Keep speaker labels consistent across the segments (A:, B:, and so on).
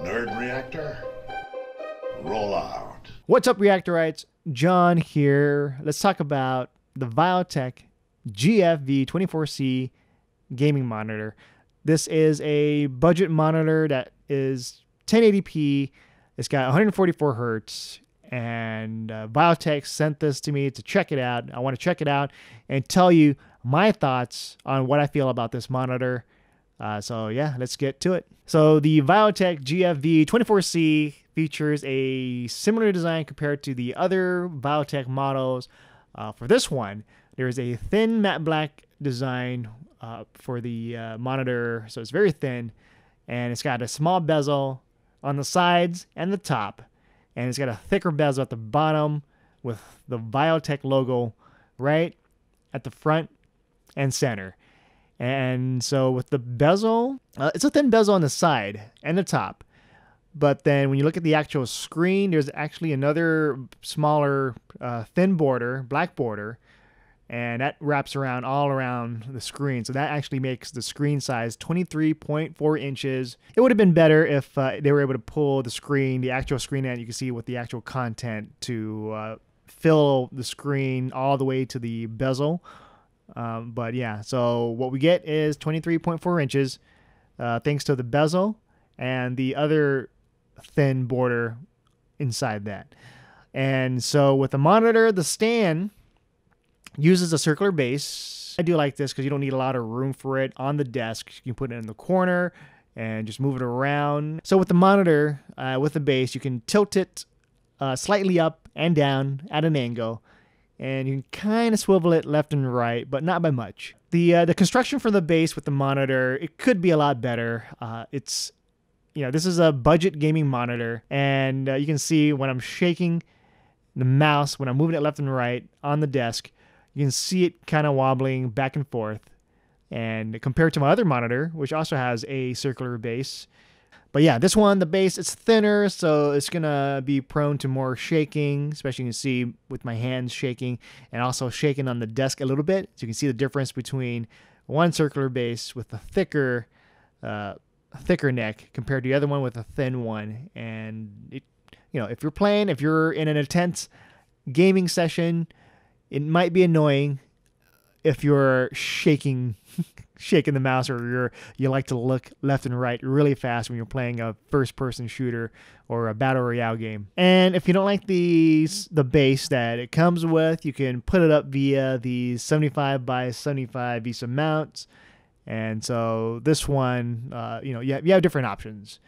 A: Nerd Reactor, roll out.
B: What's up, Reactorites? John here. Let's talk about the Viotek GFV24C gaming monitor. This is a budget monitor that is 1080p. It's got 144 hertz, and Viotek sent this to me to check it out. I want to check it out and tell you my thoughts on what I feel about this monitor. So yeah, let's get to it. So the Viotek GFV24C features a similar design compared to the other Viotek models. For this one, there is a thin matte black design for the monitor, so it's very thin, and it's got a small bezel on the sides and the top, and it's got a thicker bezel at the bottom with the Viotek logo right at the front and center. And so with the bezel, it's a thin bezel on the side and the top. But then when you look at the actual screen, there's actually another smaller thin border, black border, and that wraps around all around the screen. So that actually makes the screen size 23.4 inches. It would have been better if they were able to pull the screen, the actual screen out, you can see with the actual content to fill the screen all the way to the bezel. But yeah, so what we get is 23.4 inches thanks to the bezel and the other thin border inside that. And so with the monitor, the stand uses a circular base. I do like this because you don't need a lot of room for it on the desk. You can put it in the corner and just move it around. So with the monitor, with the base, you can tilt it slightly up and down at an angle. And you can kind of swivel it left and right, but not by much. The construction for the base with the monitor, it could be a lot better. This is a budget gaming monitor, and you can see when I'm shaking the mouse, when I'm moving it left and right on the desk, you can see it kind of wobbling back and forth. And compared to my other monitor, which also has a circular base, but yeah, this one, the base, it's thinner, so it's going to be prone to more shaking, especially you can see with my hands shaking and also shaking on the desk a little bit. So you can see the difference between one circular base with a thicker neck compared to the other one with a thin one. And, if you're in an intense gaming session, it might be annoying if you're shaking the mouse, or you like to look left and right really fast when you're playing a first-person shooter or a battle royale game. And if you don't like the base that it comes with, you can put it up via the 75 by 75 VESA mounts. And so this one, you have different options.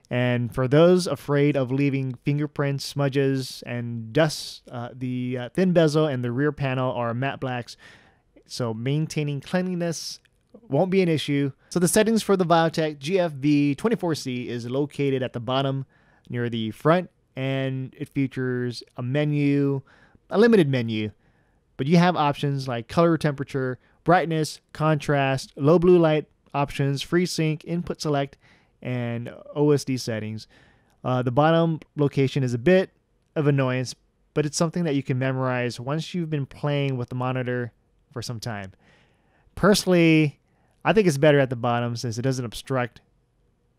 B: And for those afraid of leaving fingerprints, smudges, and dust, the thin bezel and the rear panel are matte blacks. So maintaining cleanliness won't be an issue. So the settings for the Viotek GFV24C is located at the bottom near the front, and it features a limited menu. But you have options like color, temperature, brightness, contrast, low blue light options, FreeSync, input select, and OSD settings. The bottom location is a bit of annoyance, but it's something that you can memorize once you've been playing with the monitor for some time. Personally, I think it's better at the bottom since it doesn't obstruct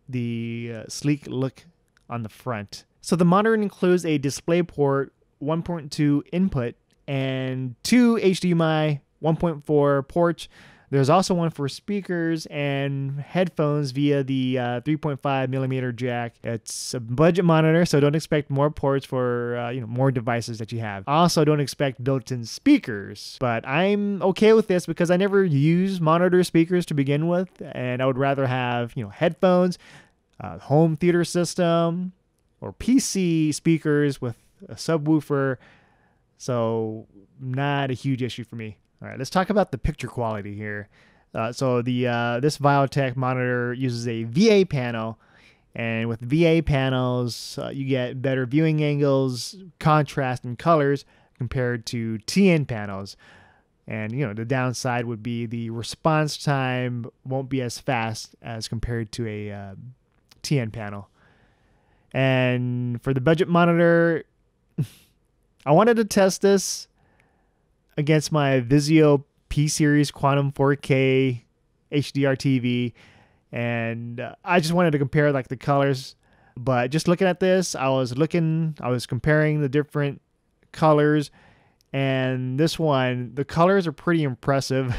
B: the sleek look on the front. So the monitor includes a DisplayPort 1.2 input and two HDMI 1.4 ports. There's also one for speakers and headphones via the 3.5 millimeter jack. It's a budget monitor, so don't expect more ports for more devices that you have. Also, don't expect built-in speakers, but I'm okay with this because I never use monitor speakers to begin with, and I would rather have headphones, home theater system, or PC speakers with a subwoofer. So not a huge issue for me. All right, let's talk about the picture quality here. This Viotek monitor uses a VA panel, and with VA panels, you get better viewing angles, contrast, and colors compared to TN panels. And the downside would be the response time won't be as fast as compared to a TN panel. And for the budget monitor, I wanted to test this against my Vizio P-Series Quantum 4K HDR TV, and I just wanted to compare like the colors But just looking at this, I was comparing the different colors, and this one, the colors are pretty impressive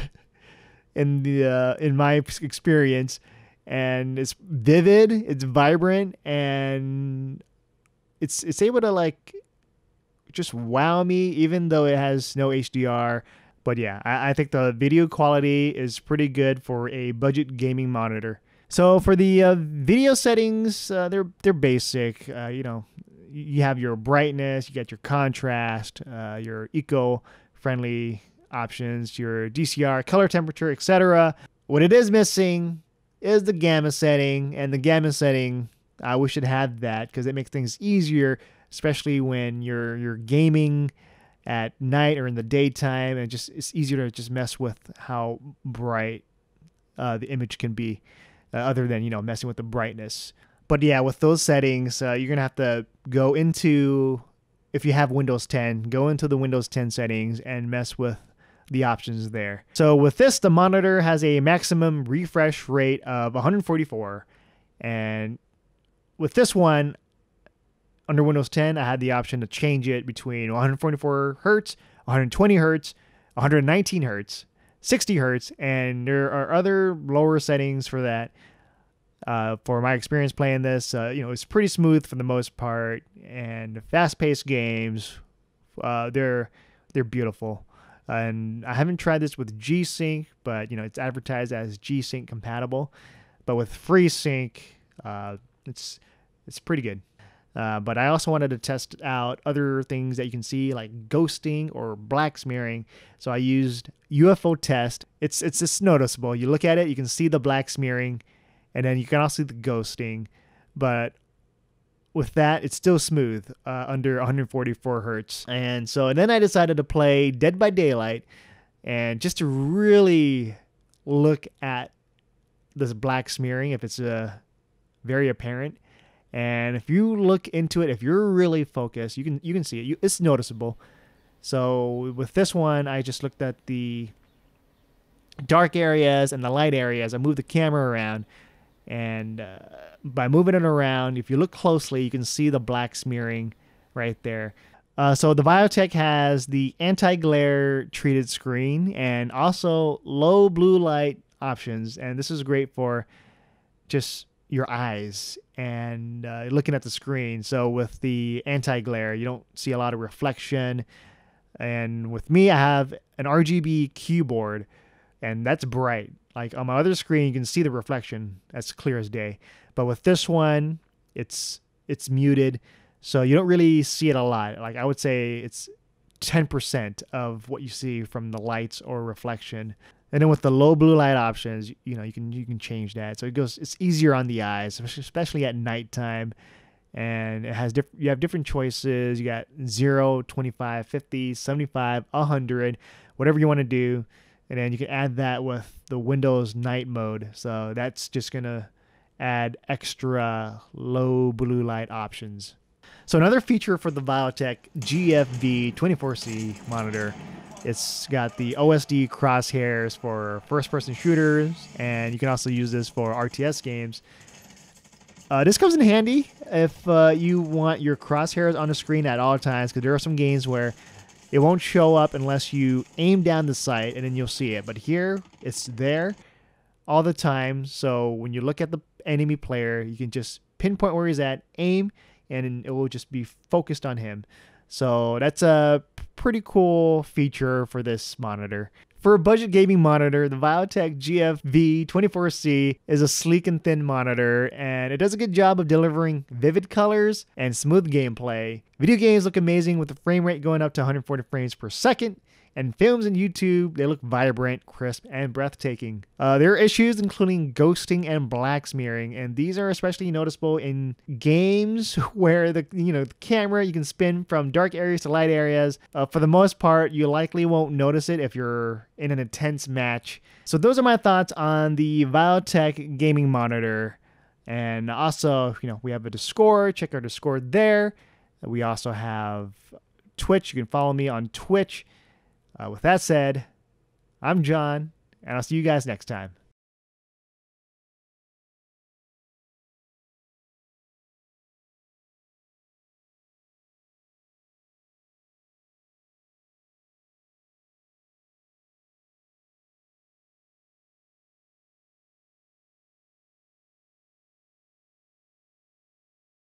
B: in my experience, and it's vivid, it's vibrant, and it's able to like just wow me, even though it has no HDR. But yeah, I think the video quality is pretty good for a budget gaming monitor. So for the video settings, they're basic. You have your brightness, you got your contrast, your eco-friendly options, your DCR, color temperature, etc. What it is missing is the gamma setting, and the gamma setting, I wish it had that because it makes things easier, especially when you're gaming at night or in the daytime, and it's easier to just mess with how bright the image can be, other than messing with the brightness. But yeah, with those settings, you're gonna have to go into, if you have Windows 10, go into the Windows 10 settings and mess with the options there. So with this, the monitor has a maximum refresh rate of 144, and with this one, under Windows 10, I had the option to change it between 144 hertz, 120 hertz, 119 hertz, 60 hertz, and there are other lower settings for that. For my experience playing this, it's pretty smooth for the most part, and fast-paced games, they're beautiful. And I haven't tried this with G-Sync, but it's advertised as G-Sync compatible. But with FreeSync, it's pretty good. But I also wanted to test out other things that you can see, like ghosting or black smearing. So I used UFO test. It's just noticeable. You look at it, you can see the black smearing, and then you can also see the ghosting. But with that, it's still smooth, under 144 hertz. And then I decided to play Dead by Daylight, and just to really look at this black smearing, if it's very apparent. And if you look into it, if you're really focused, you can see it. It's noticeable. So with this one, I just looked at the dark areas and the light areas. I moved the camera around, and by moving it around, if you look closely, you can see the black smearing right there. So the Viotek has the anti-glare treated screen and also low blue light options, and this is great for just your eyes and looking at the screen. So with the anti-glare, you don't see a lot of reflection. And with me, I have an RGB keyboard, and that's bright. Like on my other screen, you can see the reflection. That's clear as day. But with this one, it's muted, so you don't really see it a lot. Like I would say it's 10% of what you see from the lights or reflection. And then with the low blue light options, you can change that. So it's easier on the eyes, especially at nighttime. And it has you have different choices. You got 0, 25, 50, 75, 100, whatever you want to do. And then you can add that with the Windows night mode. So that's just going to add extra low blue light options. So another feature for the Viotek GFV24C monitor, it's got the OSD crosshairs for first-person shooters, and you can also use this for RTS games. This comes in handy if you want your crosshairs on the screen at all times, because there are some games where it won't show up unless you aim down the sight, and then you'll see it. But here, it's there all the time, so when you look at the enemy player, you can just pinpoint where he's at, aim, and it will just be focused on him. So that's a pretty cool feature for this monitor. For a budget gaming monitor, the Viotek GFV24C is a sleek and thin monitor, and it does a good job of delivering vivid colors and smooth gameplay. Video games look amazing with the frame rate going up to 140 frames per second, and films and YouTube, they look vibrant, crisp, and breathtaking. There are issues including ghosting and black smearing, and these are especially noticeable in games where the camera, you can spin from dark areas to light areas. For the most part, you likely won't notice it if you're in an intense match. So those are my thoughts on the Viotek gaming monitor. And also, we have a Discord. Check our Discord there. We also have Twitch. You can follow me on Twitch. With that said, I'm John, and I'll see you guys next time.